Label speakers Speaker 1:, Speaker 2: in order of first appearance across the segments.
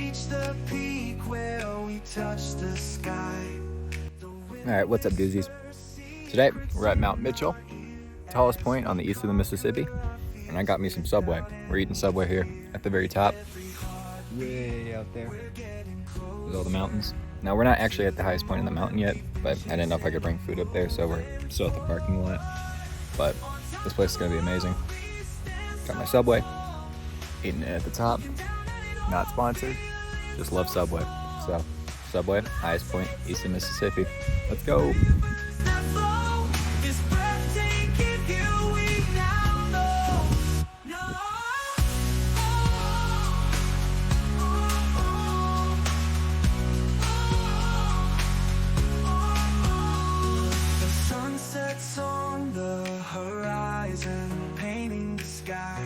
Speaker 1: reach the peak where we touch the sky.
Speaker 2: Alright, what's up, Doozies? Today, we're at Mount Mitchell, tallest point on the east of the Mississippi, and I got me some Subway. We're eating Subway here at the very top, way out there, with all the mountains. Now, we're not actually at the highest point in the mountain yet, but I didn't know if I could bring food up there, so we're still at the parking lot. But this place is gonna be amazing. Got my Subway, eating it at the top. Not sponsored, just love Subway. So, Subway, highest point east of Mississippi. Let's go.
Speaker 1: On the horizon, painting the sky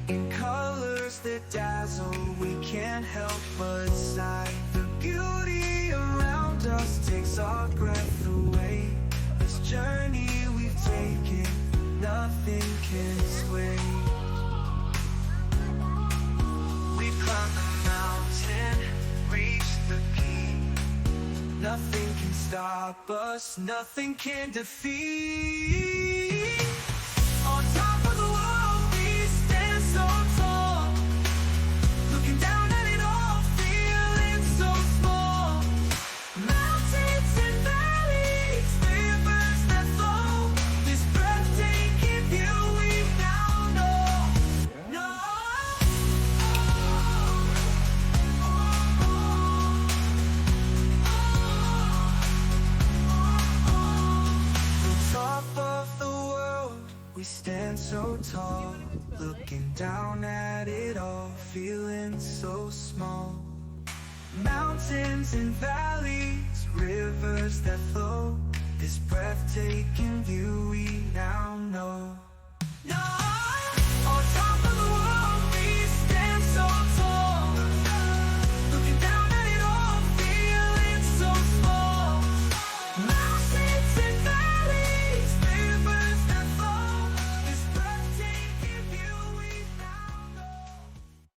Speaker 1: in colors that dazzle, we can't help but sigh. The beauty around us takes our breath away. This journey we've taken, nothing can sway. We climb the mountain, reach the peak. Nothing can stop us, nothing can defeat. On top of the world, we stand so tall, looking down at it all, feeling so small. Mountains and valleys, rivers that flow, this breathtaking view we now know. Top of the world, we stand so tall, looking down at it all, feeling so small. Mountains and valleys, rivers that flow, this breathtaking view we now know.